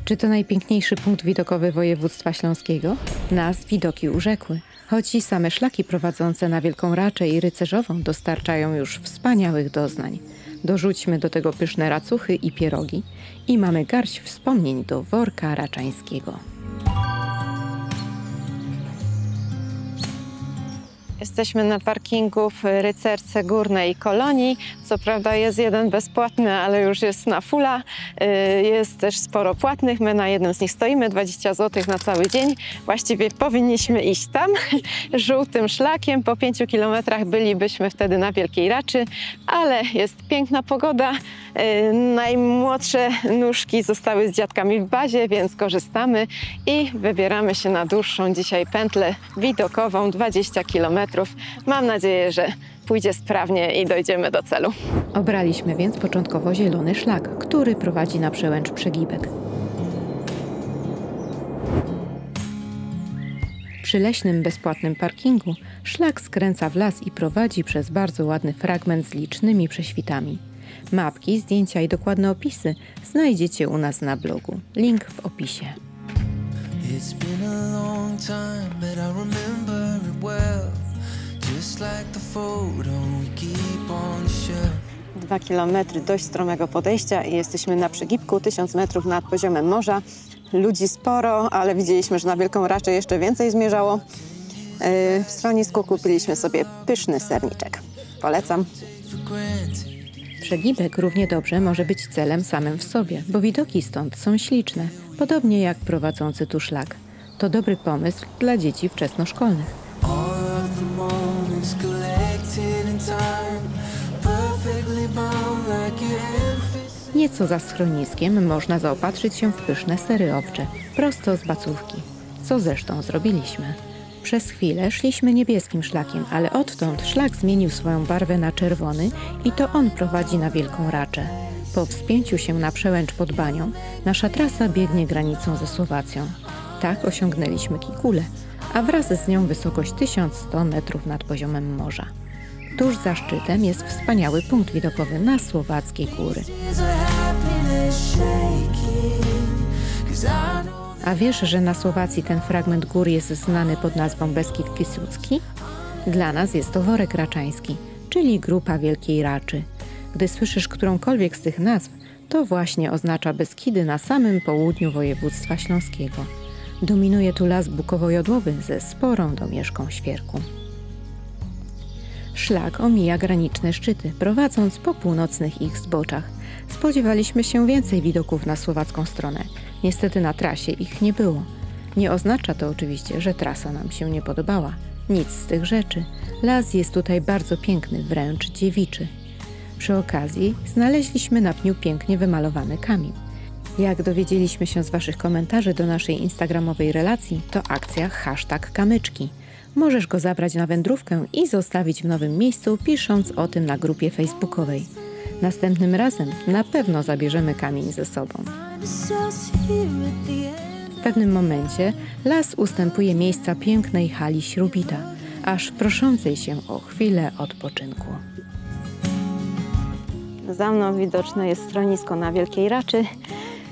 Czy to najpiękniejszy punkt widokowy województwa śląskiego? Nas widoki urzekły, choć i same szlaki prowadzące na Wielką Raczę i Rycerzową dostarczają już wspaniałych doznań. Dorzućmy do tego pyszne racuchy i pierogi i mamy garść wspomnień do worka raczańskiego. Jesteśmy na parkingu w Rycerce Górnej Kolonii. Co prawda jest jeden bezpłatny, ale już jest na fulla. Jest też sporo płatnych. My na jednym z nich stoimy, 20 zł na cały dzień. Właściwie powinniśmy iść tam, żółtym szlakiem. Po 5 kilometrach bylibyśmy wtedy na Wielkiej Raczy, ale jest piękna pogoda. Najmłodsze nóżki zostały z dziadkami w bazie, więc korzystamy i wybieramy się na dłuższą dzisiaj pętlę widokową, 20 km. Mam nadzieję, że pójdzie sprawnie i dojdziemy do celu. Obraliśmy więc początkowo zielony szlak, który prowadzi na przełęcz Przegibek. Przy leśnym bezpłatnym parkingu szlak skręca w las i prowadzi przez bardzo ładny fragment z licznymi prześwitami. Mapki, zdjęcia i dokładne opisy znajdziecie u nas na blogu. Link w opisie. 2 kilometry dość stromego podejścia i jesteśmy na Przegibku, 1000 metrów nad poziomem morza. Ludzi sporo, ale widzieliśmy, że na Wielką Raczę jeszcze więcej zmierzało. W schronisku kupiliśmy sobie pyszny serniczek. Polecam. Przegibek równie dobrze może być celem samym w sobie, bo widoki stąd są śliczne, podobnie jak prowadzący tu szlak. To dobry pomysł dla dzieci wczesnoszkolnych. Nieco za schroniskiem można zaopatrzyć się w pyszne sery owcze, prosto z bacówki, co zresztą zrobiliśmy. Przez chwilę szliśmy niebieskim szlakiem, ale odtąd szlak zmienił swoją barwę na czerwony i to on prowadzi na Wielką Raczę. Po wspięciu się na przełęcz pod Banią nasza trasa biegnie granicą ze Słowacją. Tak osiągnęliśmy Kikulę, a wraz z nią wysokość 1100 metrów nad poziomem morza. Tuż za szczytem jest wspaniały punkt widokowy na słowackie góry. A wiesz, że na Słowacji ten fragment gór jest znany pod nazwą Beskid Kisucki? Dla nas jest to worek raczański, czyli grupa Wielkiej Raczy. Gdy słyszysz którąkolwiek z tych nazw, to właśnie oznacza Beskidy na samym południu województwa śląskiego. Dominuje tu las bukowo-jodłowy ze sporą domieszką świerku. Szlak omija graniczne szczyty, prowadząc po północnych ich zboczach. Spodziewaliśmy się więcej widoków na słowacką stronę. Niestety na trasie ich nie było. Nie oznacza to oczywiście, że trasa nam się nie podobała. Nic z tych rzeczy. Las jest tutaj bardzo piękny, wręcz dziewiczy. Przy okazji znaleźliśmy na pniu pięknie wymalowany kamień. Jak dowiedzieliśmy się z Waszych komentarzy do naszej instagramowej relacji, to akcja #kamyczki. Możesz go zabrać na wędrówkę i zostawić w nowym miejscu, pisząc o tym na grupie facebookowej. Następnym razem na pewno zabierzemy kamień ze sobą. W pewnym momencie las ustępuje miejsca pięknej hali Śrubita, aż proszącej się o chwilę odpoczynku. Za mną widoczne jest schronisko na Wielkiej Raczy,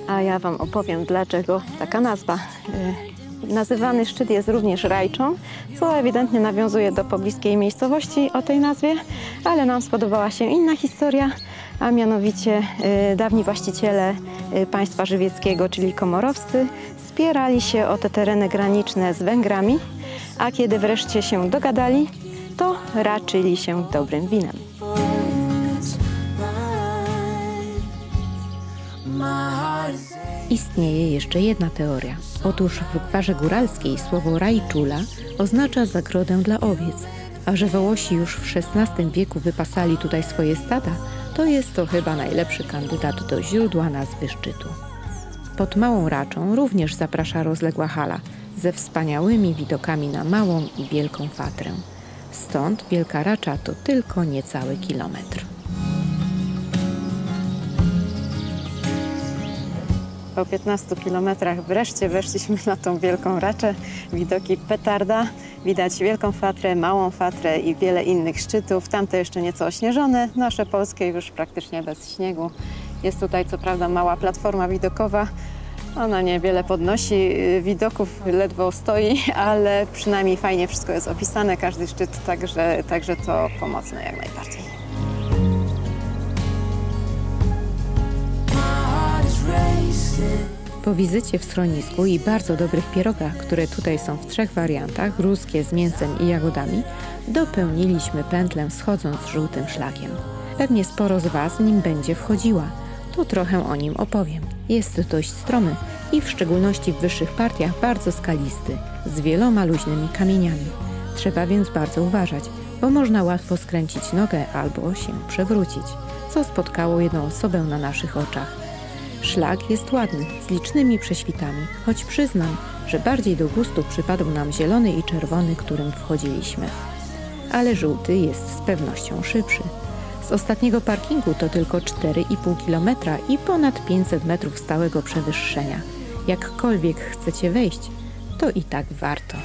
a ja Wam opowiem, dlaczego taka nazwa. Nazywany szczyt jest również Rajczą, co ewidentnie nawiązuje do pobliskiej miejscowości o tej nazwie, ale nam spodobała się inna historia, a mianowicie dawni właściciele państwa żywieckiego, czyli komorowscy, spierali się o te tereny graniczne z Węgrami, a kiedy wreszcie się dogadali, to raczyli się dobrym winem. Istnieje jeszcze jedna teoria. Otóż w gwarze góralskiej słowo rajczula oznacza zagrodę dla owiec, a że Wołosi już w XVI wieku wypasali tutaj swoje stada, to jest to chyba najlepszy kandydat do źródła nazwy szczytu. Pod Małą Raczą również zaprasza rozległa hala ze wspaniałymi widokami na Małą i Wielką Fatrę. Stąd Wielka Racza to tylko niecały kilometr. Po 15 kilometrach wreszcie weszliśmy na tą Wielką Raczę. Widoki petarda. Widać Wielką Fatrę, Małą Fatrę i wiele innych szczytów. Tamte jeszcze nieco ośnieżone, nasze polskie już praktycznie bez śniegu. Jest tutaj co prawda mała platforma widokowa, Ona niewiele podnosi, widoków ledwo stoi, ale przynajmniej fajnie wszystko jest opisane, każdy szczyt, także to pomocne jak najbardziej. Po wizycie w schronisku i bardzo dobrych pierogach, które tutaj są w 3 wariantach, ruskie z mięsem i jagodami, dopełniliśmy pętlę schodząc żółtym szlakiem. Pewnie sporo z Was nim będzie wchodziła, to trochę o nim opowiem. Jest dość stromy i w szczególności w wyższych partiach bardzo skalisty, z wieloma luźnymi kamieniami. Trzeba więc bardzo uważać, bo można łatwo skręcić nogę albo się przewrócić, co spotkało jedną osobę na naszych oczach. Szlak jest ładny, z licznymi prześwitami, choć przyznam, że bardziej do gustu przypadł nam zielony i czerwony, którym wchodziliśmy. Ale żółty jest z pewnością szybszy. Z ostatniego parkingu to tylko 4,5 km i ponad 500 metrów stałego przewyższenia. Jakkolwiek chcecie wejść, to i tak warto.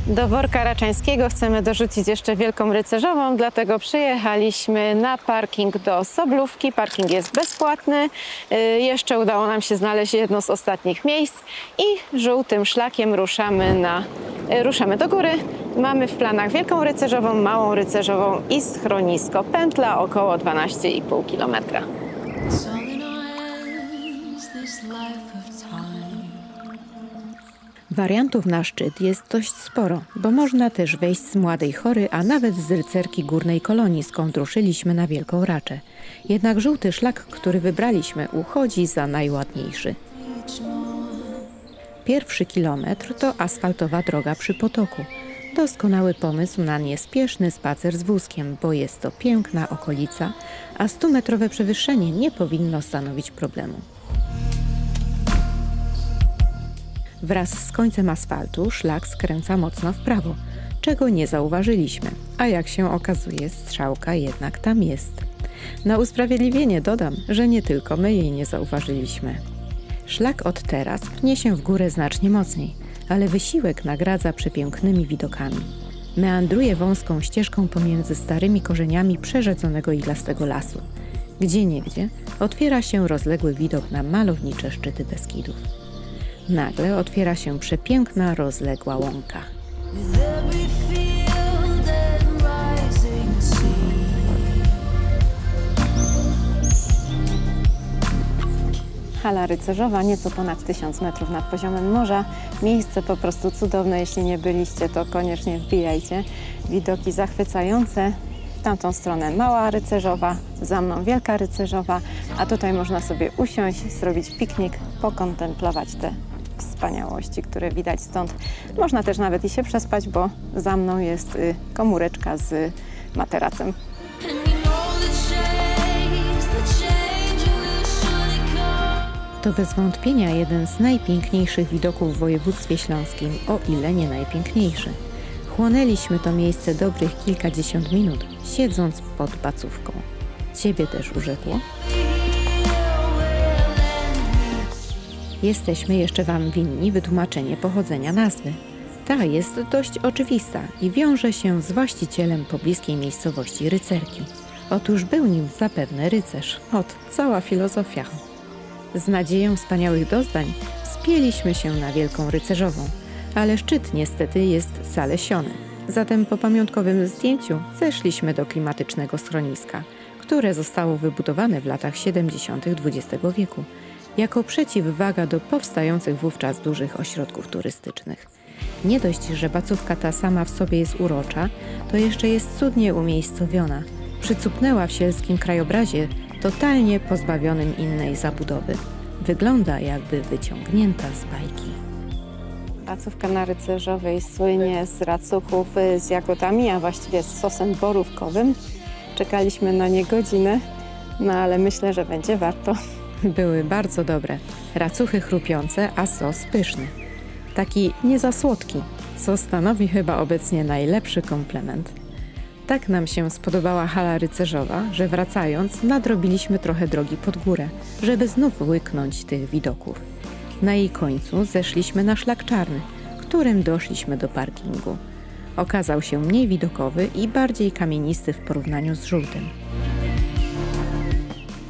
Do Worka Raczańskiego chcemy dorzucić jeszcze Wielką Rycerzową, dlatego przyjechaliśmy na parking do Soblówki. Parking jest bezpłatny. Jeszcze udało nam się znaleźć jedno z ostatnich miejsc i żółtym szlakiem ruszamy do góry. Mamy w planach Wielką Rycerzową, Małą Rycerzową i schronisko. Pętla około 12,5 km. Wariantów na szczyt jest dość sporo, bo można też wejść z Młodej Chory, a nawet z rycerki Górnej Kolonii, skąd ruszyliśmy na Wielką Raczę. Jednak żółty szlak, który wybraliśmy, uchodzi za najładniejszy. Pierwszy kilometr to asfaltowa droga przy potoku. Doskonały pomysł na niespieszny spacer z wózkiem, bo jest to piękna okolica, a 100-metrowe przewyższenie nie powinno stanowić problemu. Wraz z końcem asfaltu szlak skręca mocno w prawo, czego nie zauważyliśmy, a jak się okazuje, strzałka jednak tam jest. Na usprawiedliwienie dodam, że nie tylko my jej nie zauważyliśmy. Szlak od teraz pnie się w górę znacznie mocniej, ale wysiłek nagradza przepięknymi widokami. Meandruje wąską ścieżką pomiędzy starymi korzeniami przerzedzonego iglastego lasu. Gdzieniegdzie otwiera się rozległy widok na malownicze szczyty Beskidów. Nagle otwiera się przepiękna, rozległa łąka. Hala Rycerzowa, nieco ponad 1000 metrów nad poziomem morza. Miejsce po prostu cudowne, jeśli nie byliście, to koniecznie wbijajcie. Widoki zachwycające. W tamtą stronę Mała Rycerzowa, za mną Wielka Rycerzowa, a tutaj można sobie usiąść, zrobić piknik, pokontemplować te wspaniałości, które widać stąd. Można też nawet i się przespać, bo za mną jest komóreczka z materacem. To bez wątpienia jeden z najpiękniejszych widoków w województwie śląskim, o ile nie najpiękniejszy. Chłonęliśmy to miejsce dobrych kilkadziesiąt minut, siedząc pod bacówką. Ciebie też urzekło? Jesteśmy jeszcze Wam winni wytłumaczenie pochodzenia nazwy. Ta jest dość oczywista i wiąże się z właścicielem pobliskiej miejscowości Rycerki. Otóż był nim zapewne rycerz. Cała filozofia. Z nadzieją wspaniałych doznań wspięliśmy się na Wielką Rycerzową, ale szczyt niestety jest zalesiony. Zatem po pamiątkowym zdjęciu zeszliśmy do klimatycznego schroniska, które zostało wybudowane w latach 70. XX wieku, jako przeciwwaga do powstających wówczas dużych ośrodków turystycznych. Nie dość, że bacówka ta sama w sobie jest urocza, to jeszcze jest cudnie umiejscowiona. Przycupnęła w sielskim krajobrazie, totalnie pozbawionym innej zabudowy. Wygląda jakby wyciągnięta z bajki. Bacówka na Rycerzowej słynie z racuchów z jagodami, a właściwie z sosem borówkowym. Czekaliśmy na nie godzinę, no ale myślę, że będzie warto. Były bardzo dobre. Racuchy chrupiące, a sos pyszny. Taki nie za słodki, co stanowi chyba obecnie najlepszy komplement. Tak nam się spodobała hala rycerzowa, że wracając nadrobiliśmy trochę drogi pod górę, żeby znów łyknąć tych widoków. Na jej końcu zeszliśmy na szlak czarny, którym doszliśmy do parkingu. okazał się mniej widokowy i bardziej kamienisty w porównaniu z żółtym.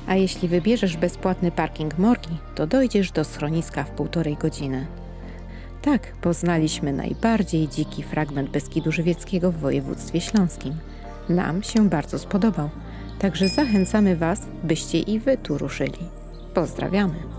A jeśli wybierzesz bezpłatny parking Morgi, to dojdziesz do schroniska w 1,5 godziny. Tak, poznaliśmy najbardziej dziki fragment Beskidu Żywieckiego w województwie śląskim. Nam się bardzo spodobał, także zachęcamy Was, byście i Wy tu ruszyli. Pozdrawiamy!